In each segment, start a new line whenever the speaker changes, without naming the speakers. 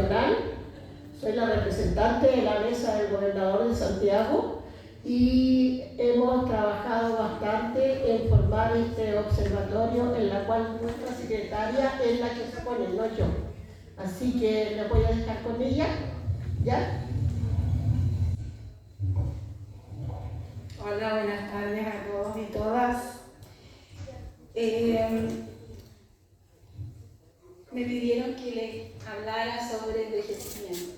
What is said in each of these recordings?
regional, soy la representante de la mesa del gobernador de Santiago y hemos trabajado bastante en formar este observatorio en la cual nuestra secretaria es la que se pone, no yo. Así que me voy a dejar con ella, ¿ya?
Hola, buenas tardes a todos y todas. Me pidieron que les hablara sobre envejecimiento.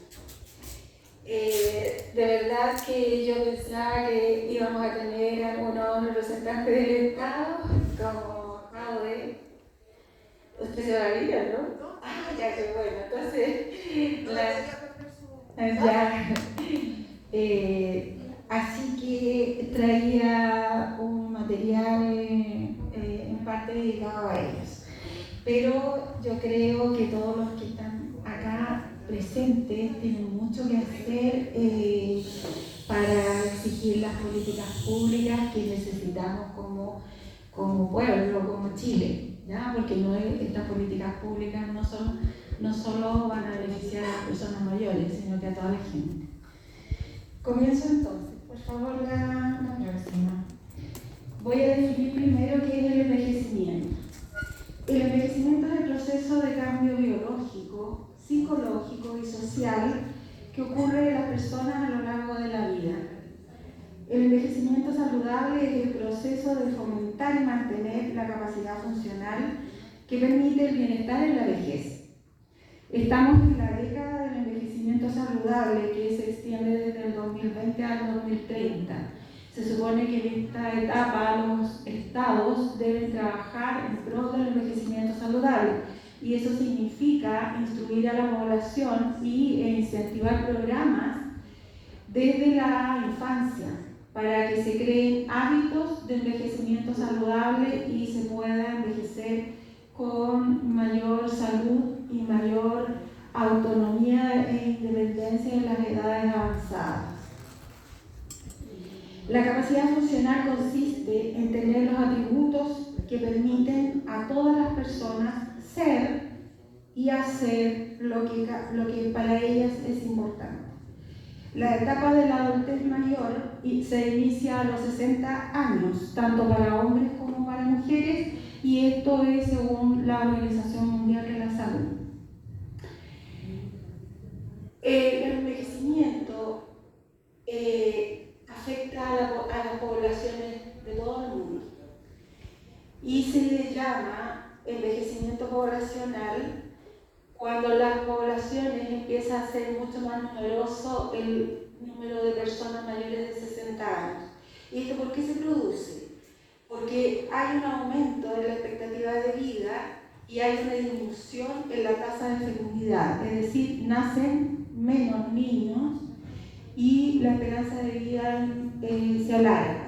De verdad que yo pensaba que íbamos a tener algunos representantes del Estado, como Jaude. Usted se va a ir, ¿no? Ah, ya, qué bueno. Entonces, así que traía un material en parte dedicado a ellos. Pero yo creo que todos los que están acá presentes tienen mucho que hacer para exigir las políticas públicas que necesitamos como pueblo, como Chile, ¿ya? Porque estas políticas públicas no solo van a beneficiar a las personas mayores, sino que a toda la gente. Comienzo entonces, por favor, la próxima. Voy a definir primero qué es el envejecimiento. El envejecimiento es el proceso de cambio biológico, psicológico y social que ocurre en las personas a lo largo de la vida. El envejecimiento saludable es el proceso de fomentar y mantener la capacidad funcional que permite el bienestar en la vejez. Estamos en la década del envejecimiento saludable que se extiende desde el 2020 al 2030. Se supone que en esta etapa los estados deben trabajar en pro del envejecimiento saludable y eso significa instruir a la población e incentivar programas desde la infancia para que se creen hábitos de envejecimiento saludable y se pueda envejecer con mayor salud y mayor autonomía e independencia en las edades avanzadas. La capacidad funcional consiste en tener los atributos que permiten a todas las personas ser y hacer lo que para ellas es importante. La etapa de la adultez mayor se inicia a los 60 años, tanto para hombres como para mujeres, y esto es según la Organización Mundial de la Salud. El envejecimiento afecta a las poblaciones de todo el mundo y se le llama envejecimiento poblacional cuando las poblaciones empieza a ser mucho más numeroso el número de personas mayores de 60 años. ¿Y esto por qué se produce? Porque hay un aumento en la expectativa de vida y hay una disminución en la tasa de fecundidad, es decir, nacen menos niños y la esperanza de vida se alarga.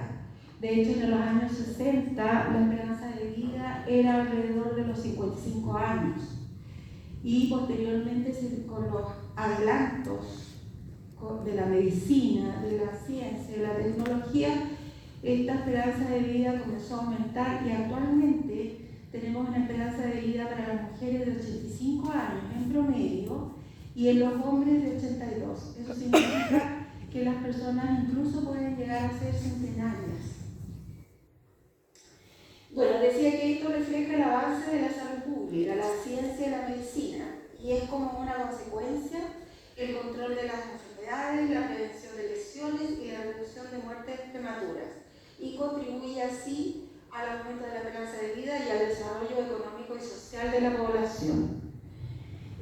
De hecho, en los años 60 la esperanza de vida era alrededor de los 55 años. Y posteriormente con los adelantos de la medicina, de la ciencia, de la tecnología, esta esperanza de vida comenzó a aumentar y actualmente tenemos una esperanza de vida para las mujeres de 85 años en promedio y en los hombres de 82. Eso significa que las personas incluso pueden llegar a ser centenarias. Bueno, decía que esto refleja el avance de la salud pública, la ciencia y la medicina, y es como una consecuencia el control de las enfermedades, la prevención de lesiones y la reducción de muertes prematuras, y contribuye así al aumento de la esperanza de vida y al desarrollo económico y social de la población.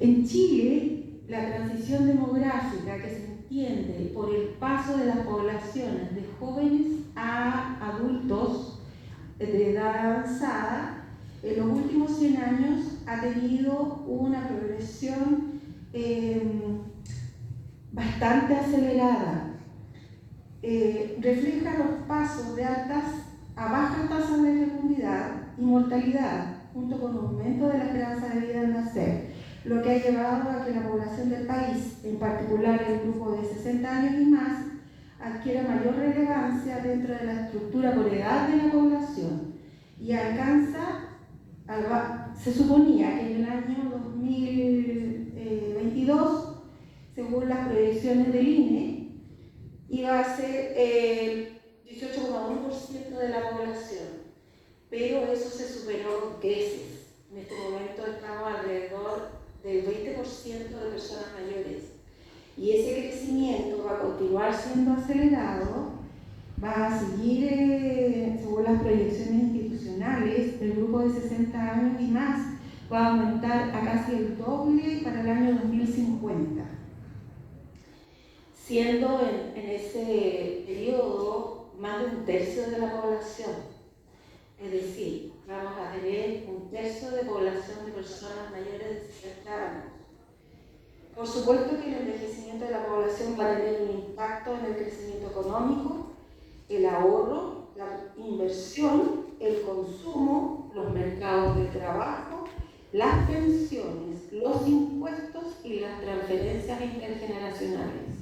En Chile, la transición demográfica que se entiende por el paso de las poblaciones de jóvenes a adultos de edad avanzada, en los últimos 100 años ha tenido una progresión bastante acelerada. Refleja los pasos de altas a bajas tasas de fecundidad y mortalidad, junto con un aumento de la esperanza de vida al nacer, lo que ha llevado a que la población del país, en particular el grupo de 60 años y más, adquiera mayor relevancia dentro de la estructura por edad de la población y se suponía que en el año 2022 según las proyecciones del INE, iba a ser el 18,1% de la población, pero eso se superó con creces. En este momento estamos alrededor del 20% de personas mayores. Y ese crecimiento va a continuar siendo acelerado, va a seguir, según las proyecciones institucionales, el grupo de 60 años y más va a aumentar a casi el doble para el año 2050, siendo en ese periodo más de un tercio de la población. Es decir, vamos a tener un tercio de población de personas mayores de 60 años. Por supuesto que el envejecimiento de la población va a tener un impacto en el crecimiento económico, el ahorro, la inversión, el consumo, los mercados de trabajo, las pensiones, los impuestos y las transferencias intergeneracionales.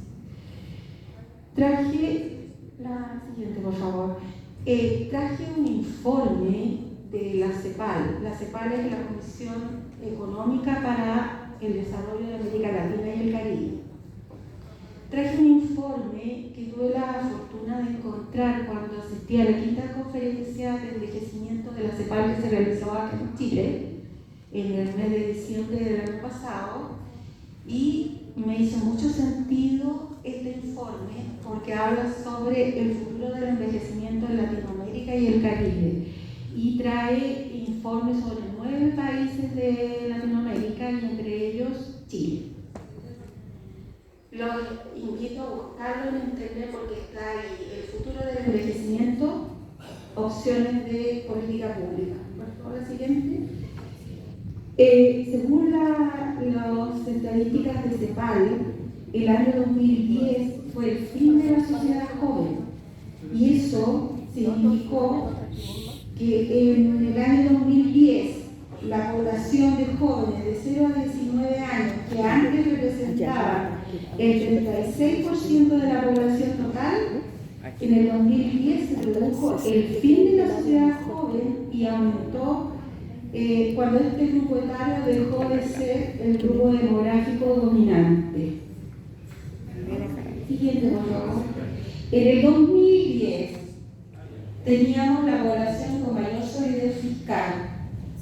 Traje la siguiente, por favor. Traje un informe de la CEPAL. La CEPAL es la Comisión Económica para el Desarrollo de América Latina y el Caribe. Traje un informe que tuve la fortuna de encontrar cuando asistí a la quinta conferencia de envejecimiento de la CEPAL que se realizó aquí en Chile en el mes de diciembre del año pasado, y me hizo mucho sentido este informe porque habla sobre el futuro del envejecimiento en Latinoamérica y el Caribe, y trae informes sobre 9 países de Latinoamérica y entre ellos Chile. Los invito a buscarlo en internet porque está ahí: el futuro del envejecimiento, opciones de política pública. Por favor, la siguiente. Según las estadísticas de CEPAL, el año 2010 fue el fin de la sociedad joven, y eso significó que en el año 2010 la población de jóvenes de 0 a 19 años, que antes representaba el 36% de la población total, en el 2010 se produjo el fin de la sociedad joven y aumentó cuando este grupo etario dejó de ser el grupo demográfico dominante. Siguiente, por favor. En el 2010 teníamos la población con mayor solidez fiscal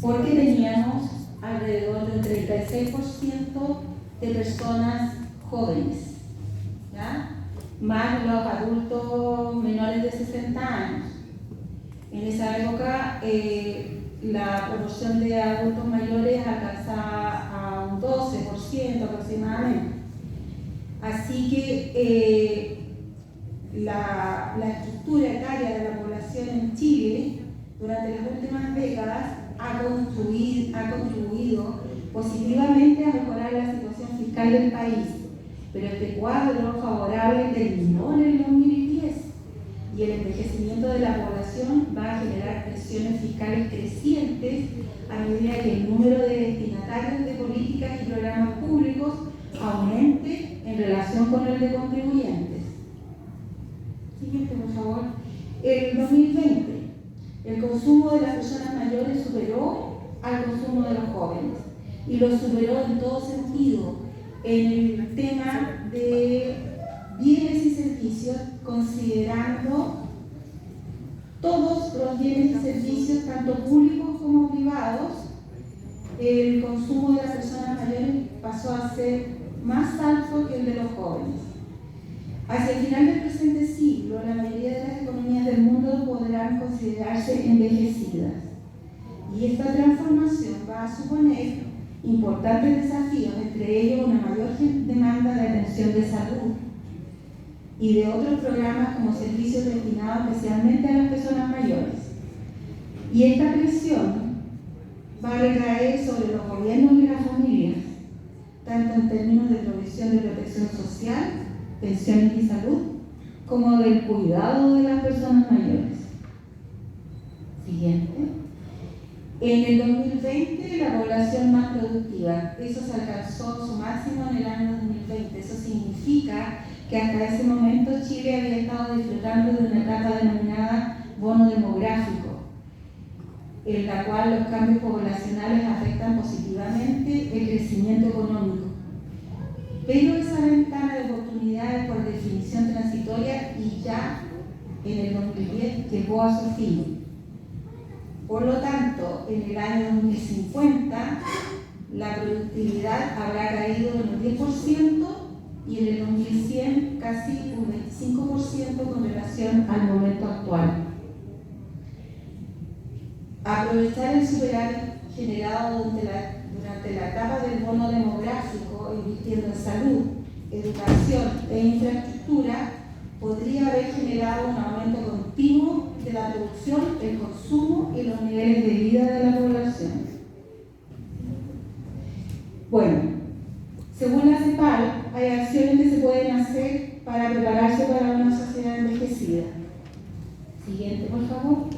porque teníamos alrededor del 36% de personas jóvenes, ¿ya? Más los adultos menores de 60 años. En esa época la proporción de adultos mayores alcanzaba a un 12% aproximadamente. Así que la estructura etaria de la población en Chile durante las últimas décadas ha contribuido positivamente a mejorar la situación fiscal del país, pero este cuadro favorable terminó en el 2010 y el envejecimiento de la población va a generar presiones fiscales crecientes a medida que el número de destinatarios de políticas y programas públicos aumente en relación con el de contribuyentes. Siguiente, por favor. En el 2020, el consumo de las personas mayores superó al consumo de los jóvenes, y lo superó en todo sentido, en el tema de bienes y servicios, considerando todos los bienes y servicios, tanto públicos como privados. El consumo de las personas mayores pasó a ser más alto que el de los jóvenes. Hacia el final del presente siglo, la mayoría de las economías del mundo podrán considerarse envejecidas, y esta transformación va a suponer importantes desafíos, entre ellos una mayor demanda de atención de salud y de otros programas como servicios destinados especialmente a las personas mayores. Y esta presión va a recaer sobre los gobiernos y las familias, tanto en términos de provisión de protección social, pensiones y salud, como del cuidado de las personas mayores. Siguiente. En el 2020, la población más productiva, eso se alcanzó su máximo en el año 2020. Eso significa que hasta ese momento Chile había estado disfrutando de una etapa denominada bono demográfico, en la cual los cambios poblacionales afectan positivamente el crecimiento económico. Pero esa ventana comunidades por definición transitoria y ya en el 2010 llegó a su fin. Por lo tanto, en el año 2050 la productividad habrá caído en un 10% y en el 2100 casi un 25% con relación al momento actual. Aprovechar el superávit generado durante la etapa del bono demográfico, invirtiendo en salud, educación e infraestructura, podría haber generado un aumento continuo de la producción, el consumo y los niveles de vida de la población. Bueno, según la CEPAL, hay acciones que se pueden hacer para prepararse para una sociedad envejecida. Siguiente, por favor.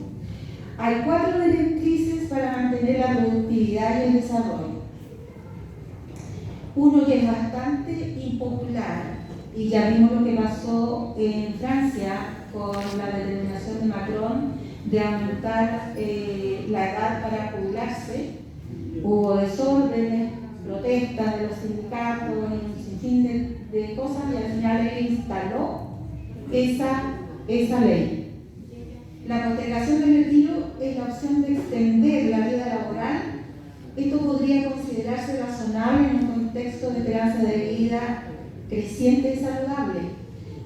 Hay 4 directrices para mantener la productividad y el desarrollo. Uno que es bastante impopular, y ya vimos lo que pasó en Francia con la determinación de Macron de aumentar la edad para jubilarse. Hubo desórdenes, protestas de los sindicatos, un sinfín de cosas, y al final él instaló esa ley. La postergación del retiro es la opción de extender la vida laboral. Esto podría considerarse razonable en un contexto de esperanza de vida creciente y saludable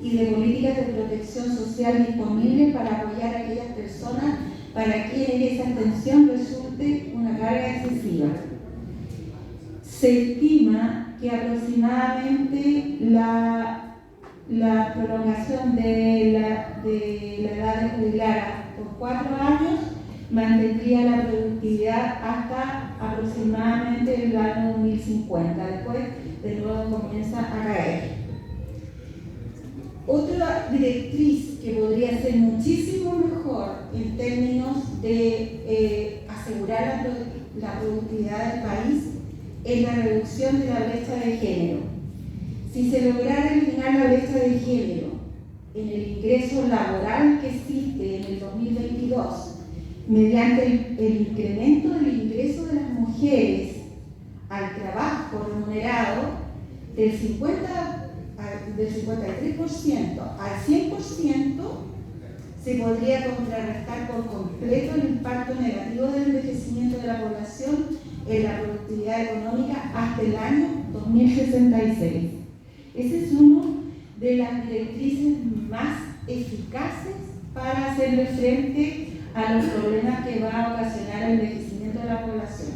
y de políticas de protección social disponibles para apoyar a aquellas personas para quienes esa extensión resulte una carga excesiva. Se estima que aproximadamente la prolongación de la edad de jubilar por 4 años mantendría la productividad hasta aproximadamente el año 2050. Después, de nuevo, comienza a caer. Otra directriz que podría ser muchísimo mejor en términos de asegurar la productividad del país es la reducción de la brecha de género. Si se lograra eliminar la brecha de género en el ingreso laboral que existe en el 2022, mediante el incremento del ingreso de las mujeres al trabajo remunerado del 53% al 100%, se podría contrarrestar por completo el impacto negativo del envejecimiento de la población en la productividad económica hasta el año 2066. Ese es uno de las directrices más eficaces para hacerle frente a los problemas que va a ocasionar el envejecimiento de la población.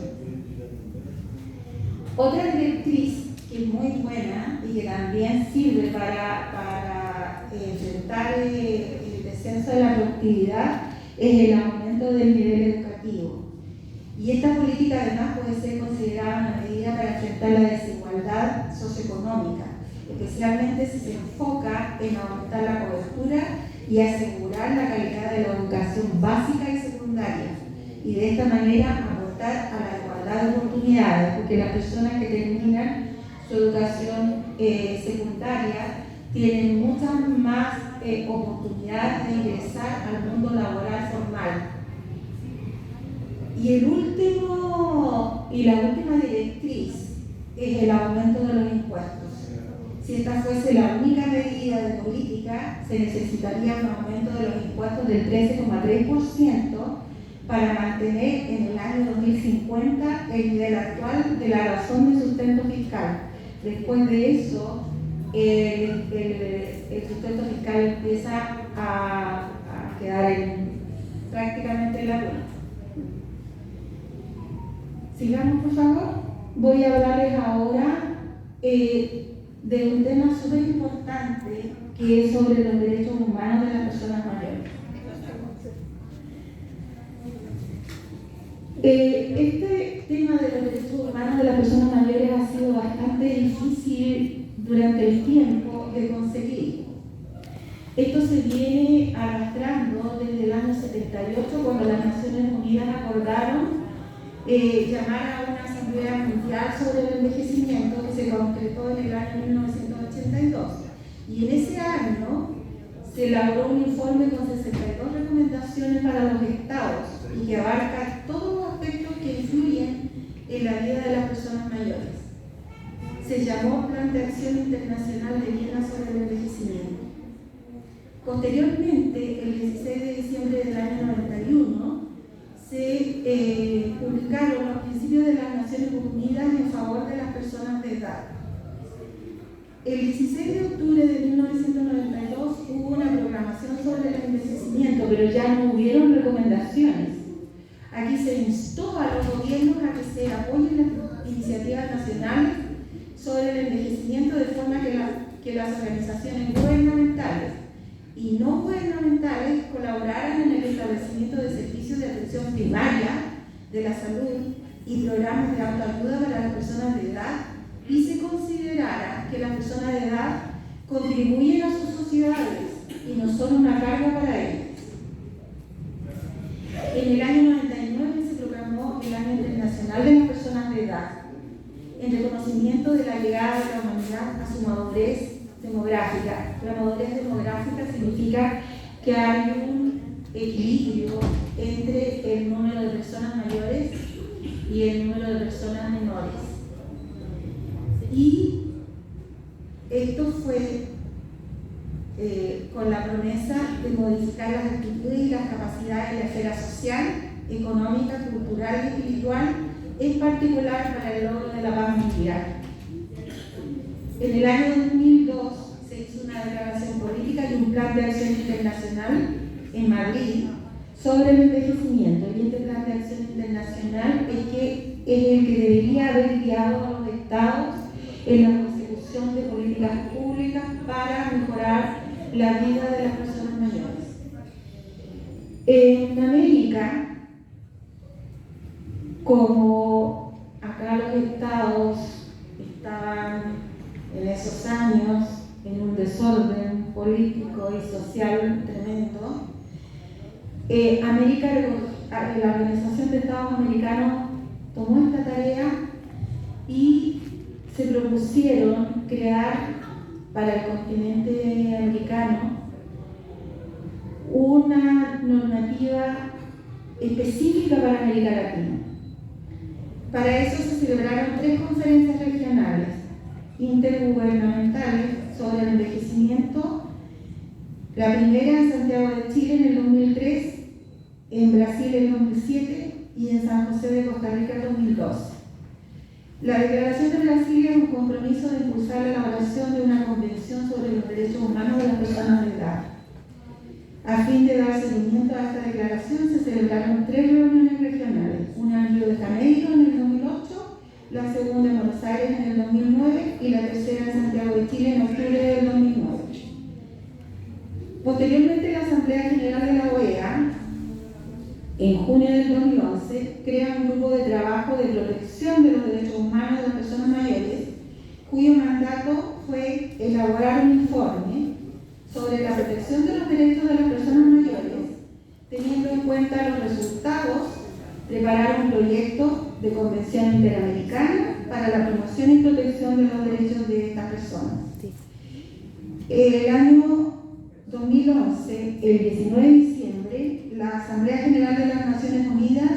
Otra directriz que es muy buena y que también sirve para enfrentar el descenso de la productividad es el aumento del nivel educativo. Y esta política además puede ser considerada una medida para enfrentar la desigualdad socioeconómica, especialmente si se enfoca en aumentar la cobertura y asegurar la calidad de la educación básica y secundaria, y de esta manera aportar a la igualdad de oportunidades, porque las personas que terminan su educación secundaria tienen muchas más oportunidades de ingresar al mundo laboral formal. Y la última directriz es el aumento de los impuestos. Si esta fuese la única medida de política, se necesitaría un aumento de los impuestos del 13,3% para mantener en el año 2050 el nivel actual de la razón de sustento fiscal. Después de eso, el sustento fiscal empieza a quedar prácticamente en la ruina. Sigamos, por favor. Voy a hablarles ahora de un tema súper importante que es sobre los derechos humanos de las personas mayores. Este tema de los derechos humanos de las personas mayores ha sido bastante difícil durante el tiempo de conseguir. Esto se viene arrastrando desde el año 78, cuando las Naciones Unidas acordaron llamar a una asamblea mundial sobre el envejecimiento que se concretó en el año 1982. Y en ese año se elaboró un informe con 62 recomendaciones para los estados y que abarca todos los aspectos que influyen en la vida de las personas mayores. Se llamó Plan de Acción Internacional de Vida sobre el Posteriormente, el 16 de diciembre del año 91, se publicaron los principios de las Naciones Unidas en favor de las personas de edad. El 16 de octubre de 1992 hubo una programación sobre el envejecimiento, pero ya no hubieron recomendaciones. Aquí se instó a los gobiernos a que se apoyen las iniciativas nacionales sobre el envejecimiento de forma que las organizaciones gubernamentales y no gubernamentales colaboraran en el establecimiento de servicios de atención primaria de la salud y programas de autoayuda para las personas de edad, y se considerara que las personas de edad contribuyen a sus sociedades y no son una carga para ellas. En el año 99 se proclamó el Año Internacional de las Personas de Edad, en reconocimiento de la llegada de la humanidad a su madurez demográfica. La madurez demográfica significa que hay un equilibrio entre el número de personas mayores y el número de personas menores. Y esto fue con la promesa de modificar las actitudes y las capacidades de la esfera social, económica, cultural y espiritual, en particular para el logro de la paz mundial. En el año 2002 se hizo una declaración política y un plan de acción internacional en Madrid sobre el envejecimiento, y este plan de acción internacional es el que debería haber guiado a los estados en la consecución de políticas públicas para mejorar la vida de las personas mayores. En América, como acá los estados estaban en esos años en un desorden político y social tremendo, la Organización de Estados Americanos tomó esta tarea y se propusieron crear para el continente americano una normativa específica para América Latina. Para eso se celebraron 3 conferencias regionales intergubernamentales sobre el envejecimiento, la primera en Santiago de Chile en el 2003, en Brasil en el 2007 y en San José de Costa Rica en el 2012. La Declaración de Brasil es un compromiso de impulsar la elaboración de una convención sobre los derechos humanos de las personas de edad. A fin de dar seguimiento a esta declaración se celebraron 3 reuniones regionales, una en Río de Janeiro en el 2008, la segunda en Buenos Aires en el 2009 y la tercera en Santiago de Chile en octubre del 2009. Posteriormente, la Asamblea General de la OEA, en junio del 2011, crea un grupo de trabajo de protección de los derechos humanos de las personas mayores, cuyo mandato fue elaborar un informe sobre la protección de los derechos de las personas mayores, teniendo en cuenta los resultados, preparar un proyecto de convención interamericana para la promoción y protección de los derechos de estas personas. El año 2011, el 19 de diciembre, la Asamblea General de las Naciones Unidas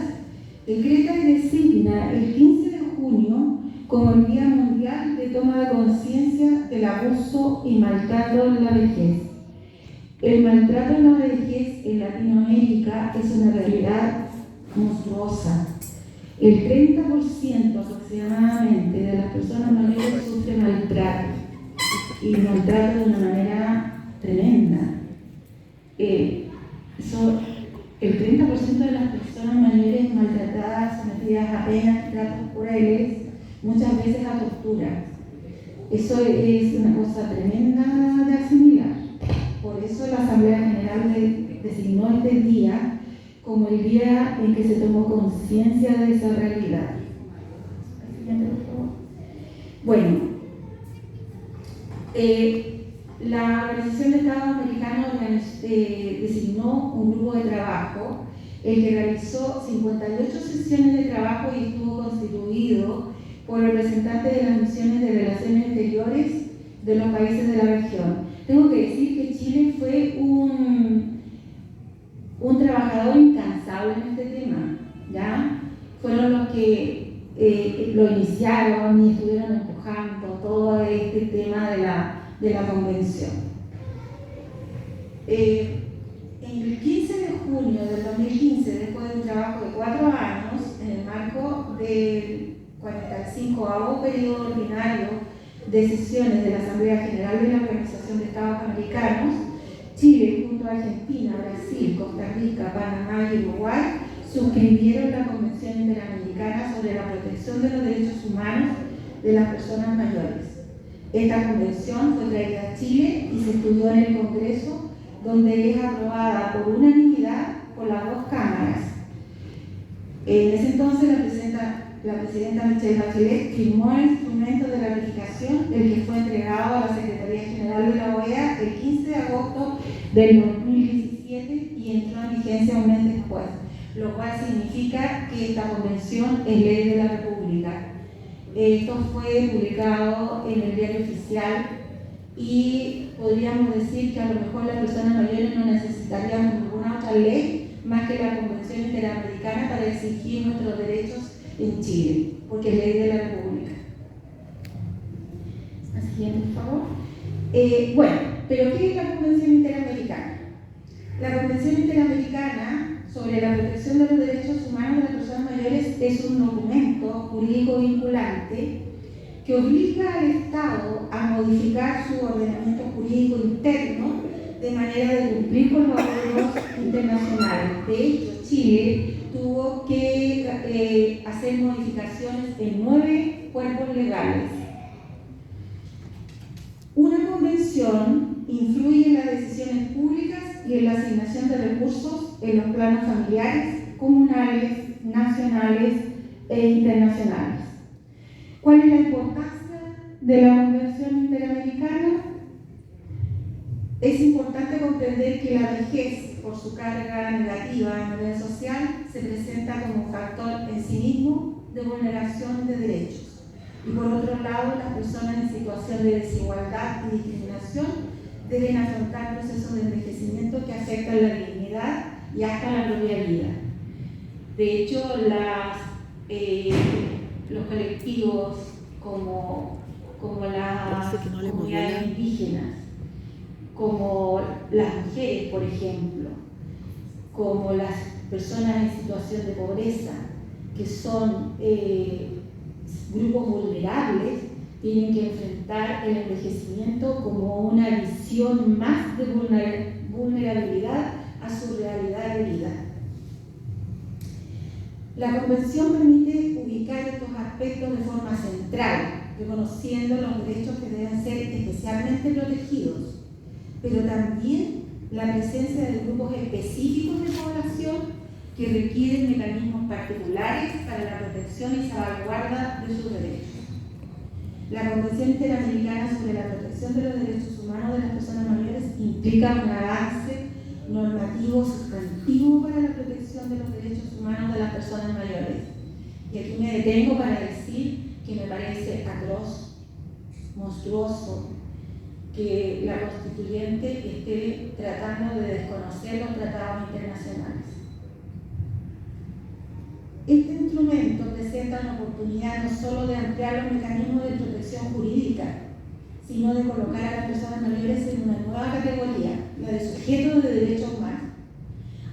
decreta y designa el 15 de junio como el Día Mundial de Toma de Conciencia del Abuso y Maltrato en la Vejez. El maltrato en la vejez en Latinoamérica es una realidad monstruosa. El 30% aproximadamente de las personas mayores sufren maltrato, y maltrato de una manera tremenda. El 30% de las personas mayores maltratadas, sometidas a penas, tratos crueles, muchas veces a tortura. Eso es una cosa tremenda de asimilar. Por eso la Asamblea General designó este día como el día en que se tomó conciencia de esa realidad. Bueno, la Organización de Estados Americanos designó un grupo de trabajo, el que realizó 58 sesiones de trabajo y estuvo constituido por representantes de las misiones de relaciones exteriores de los países de la región. Tengo que decir que Chile fue un trabajador incansable en este tema, ¿ya? Fueron los que lo iniciaron y estuvieron empujando todo este tema de la convención. En el 15 de junio del 2015, después de un trabajo de 4 años, en el marco del 45º periodo ordinario de sesiones de la Asamblea General de la Organización de Estados Americanos, Chile, junto a Argentina, Brasil, Costa Rica, Panamá y Uruguay, suscribieron la Convención Interamericana sobre la Protección de los Derechos Humanos de las Personas Mayores. Esta convención fue traída a Chile y se estudió en el Congreso, donde es aprobada por unanimidad por las 2 cámaras. En ese entonces la presidenta Michelle Bachelet firmó el instrumento de ratificación, el que fue entregado a la Secretaría General de la OEA el 15 de agosto del 2017 y entró en vigencia un mes después, lo cual significa que esta convención es ley de la República. Esto fue publicado en el Diario Oficial y podríamos decir que a lo mejor las personas mayores no necesitaríamos ninguna otra ley más que la Convención Interamericana para exigir nuestros derechos en Chile, porque es ley de la República. La siguiente, por favor. Bueno, pero ¿qué es la Convención Interamericana? La Convención Interamericana sobre la protección de los derechos humanos de las personas mayores es un documento jurídico vinculante que obliga al Estado a modificar su ordenamiento jurídico interno de manera de cumplir con los acuerdos internacionales. De hecho, Chile tuvo que hacer modificaciones en 9 cuerpos legales. Una convención influye en las decisiones públicas y en la asignación de recursos en los planos familiares, comunales, nacionales e internacionales. ¿Cuál es la importancia de la Convención Interamericana? Es importante comprender que la vejez, por su carga negativa a nivel social, se presenta como un factor en sí mismo de vulneración de derechos. Y por otro lado, las personas en situación de desigualdad y discriminación deben afrontar procesos de envejecimiento que afectan la dignidad y hasta la propia vida. De hecho, los colectivos como las comunidades indígenas, como las mujeres, por ejemplo, como las personas en situación de pobreza, que son grupos vulnerables, tienen que enfrentar el envejecimiento como una visión más de vulnerabilidad a su realidad de vida. La Convención permite ubicar estos aspectos de forma central, reconociendo los derechos que deben ser especialmente protegidos, pero también la presencia de grupos específicos de población que requieren mecanismos particulares para la protección y salvaguarda de sus derechos. La Convención Interamericana sobre la Protección de los Derechos Humanos de las Personas Mayores implica un avance normativo sustantivo para la protección de los derechos humanos de las personas mayores. Y aquí me detengo para decir que me parece atroz, monstruoso, que la constituyente esté tratando de desconocer los tratados internacionales. Este instrumento presenta una oportunidad no solo de ampliar los mecanismos de protección jurídica, sino de colocar a las personas mayores en una nueva categoría, la de sujetos de derechos humanos.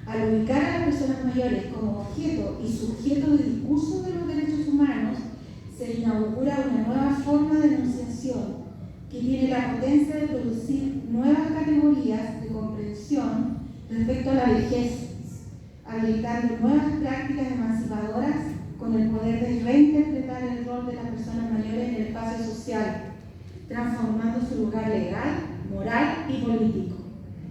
Al ubicar a las personas mayores como objeto y sujeto de discurso de los derechos humanos, se inaugura una nueva forma de enunciación que tiene la potencia de producir nuevas categorías de comprensión respecto a la vejez, habilitando nuevas prácticas emancipadoras con el poder de reinterpretar el rol de las personas mayores en el espacio social, transformando su lugar legal, moral y político.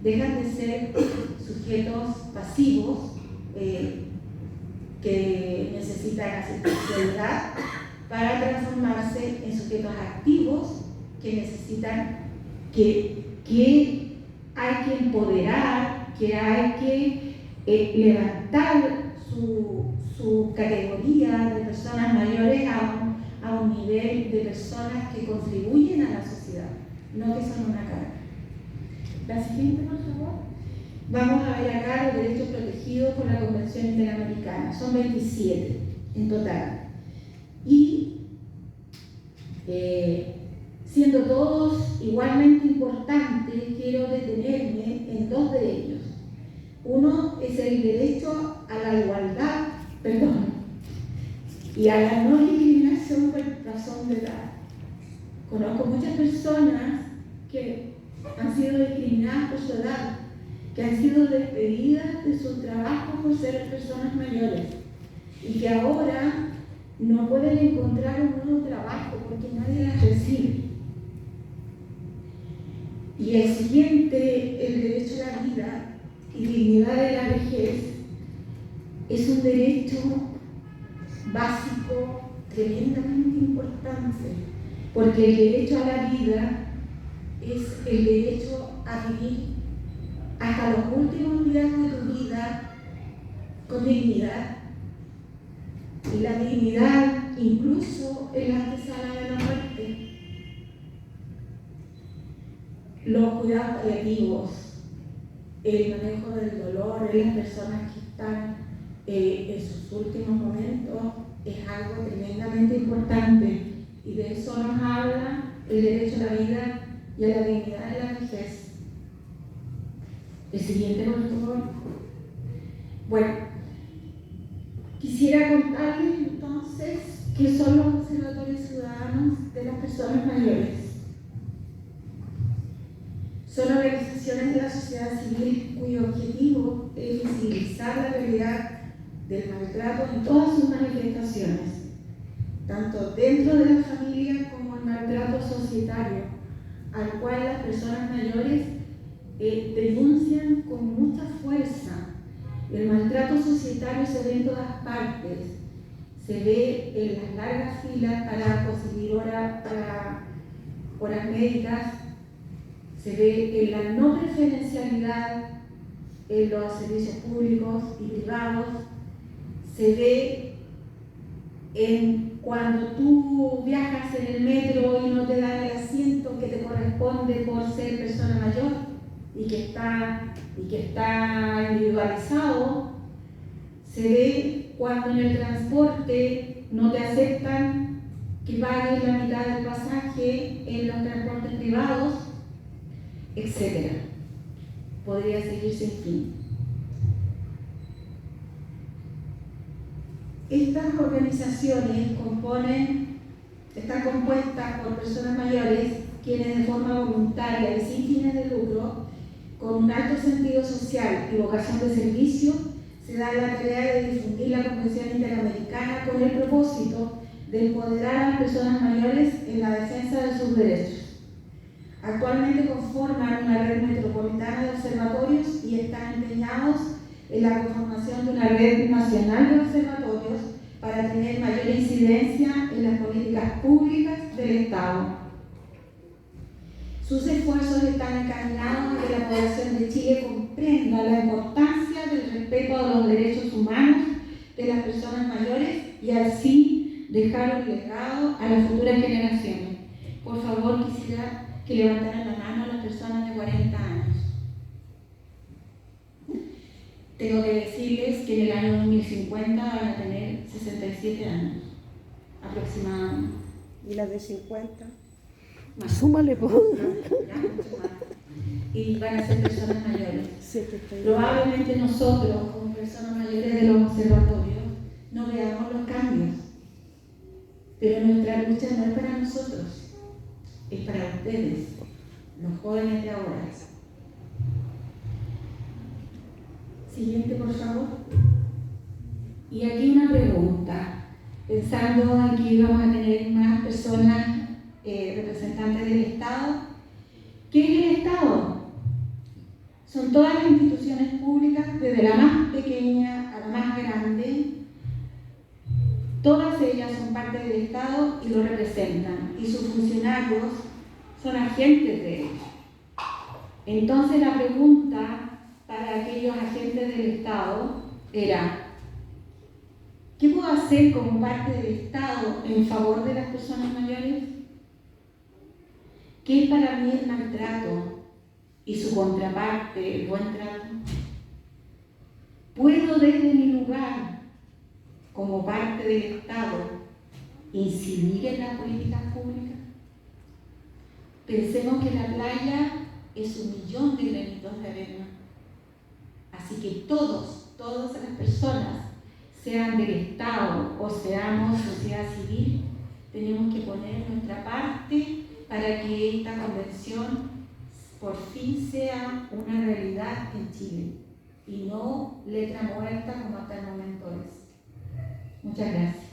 Dejan de ser sujetos pasivos que necesitan asistencialidad para transformarse en sujetos activos que necesitan, que hay que empoderar, que hay que levantar su categoría de personas mayores a un nivel de personas que contribuyen a la sociedad, no que son una carga. La siguiente, por favor. Vamos a ver acá los derechos protegidos por la Convención Interamericana. Son 27 en total. Y siendo todos igualmente importantes, quiero detenerme en 2 de el derecho a la igualdad, y a la no discriminación por razón de edad. Conozco muchas personas que han sido discriminadas por su edad, que han sido despedidas de su trabajo por ser personas mayores y que ahora no pueden encontrar un nuevo trabajo porque nadie las recibe. Y el siguiente, el derecho a la vida y dignidad de la vejez, es un derecho básico tremendamente importante, porque el derecho a la vida es el derecho a vivir hasta los últimos días de tu vida con dignidad, y la dignidad incluso en la antesala de la muerte. Los cuidados paliativos, el manejo del dolor en las personas que están en sus últimos momentos es algo tremendamente importante, y de eso nos habla el derecho a la vida y a la dignidad de la vejez. El siguiente, por favor. Bueno, quisiera contarles entonces qué son los observatorios ciudadanos de las personas mayores. Son organizaciones de la sociedad civil cuyo objetivo es visibilizar la realidad del maltrato en todas sus manifestaciones, tanto dentro de la familia como el maltrato societario, al cual las personas mayores denuncian con mucha fuerza. El maltrato societario se ve en todas partes, se ve en las largas filas para conseguir horas médicas, se ve en la no preferencialidad en los servicios públicos y privados, se ve en cuando tú viajas en el metro y no te dan el asiento que te corresponde por ser persona mayor y que está individualizado. Se ve cuando en el transporte no te aceptan que pagues la mitad del pasaje en los transportes privados, etc. Podría seguir sin fin. Estas organizaciones están compuestas por personas mayores quienes de forma voluntaria y sin fines de lucro, con un alto sentido social y vocación de servicio, se da la tarea de difundir la Convención Interamericana con el propósito de empoderar a las personas mayores en la defensa de sus derechos. Actualmente conforman una red metropolitana de observatorios y están empeñados en la conformación de una red nacional de observatorios para tener mayor incidencia en las políticas públicas del Estado. Sus esfuerzos están encaminados a que la población de Chile comprenda la importancia del respeto a los derechos humanos de las personas mayores y así dejar un legado a las futuras generaciones. Por favor, quisiera que levantaran la mano a las personas de 40 años. Tengo que decirles que en el año 2050 van a tener 67 años, aproximadamente.
¿Y las de 50?
Más.
Súmale, pues.
Ya, mucho más. Y van a ser personas mayores.
Sí,
Probablemente nosotros, como personas mayores de los observatorios, no veamos los cambios. Pero nuestra lucha no es para nosotros, es para ustedes, los jóvenes de ahora. Siguiente, por favor. Y aquí una pregunta, pensando en que íbamos a tener más personas representantes del Estado. ¿Qué es el Estado? Son todas las instituciones públicas, desde la más pequeña a la más grande. Todas ellas son parte del Estado y lo representan, y sus funcionarios son agentes de ellos. Entonces la pregunta para aquellos agentes del Estado era: ¿qué puedo hacer como parte del Estado en favor de las personas mayores? ¿Qué es para mí el maltrato y su contraparte, el buen trato? ¿Puedo desde mi lugar, como parte del Estado, incidir en las políticas públicas? Pensemos que la playa es 1.000.000 de granitos de arena. Así que todos todas las personas, sean del Estado o seamos sociedad civil, tenemos que poner nuestra parte para que esta convención por fin sea una realidad en Chile y no letra muerta como hasta el momento es. Muchas gracias.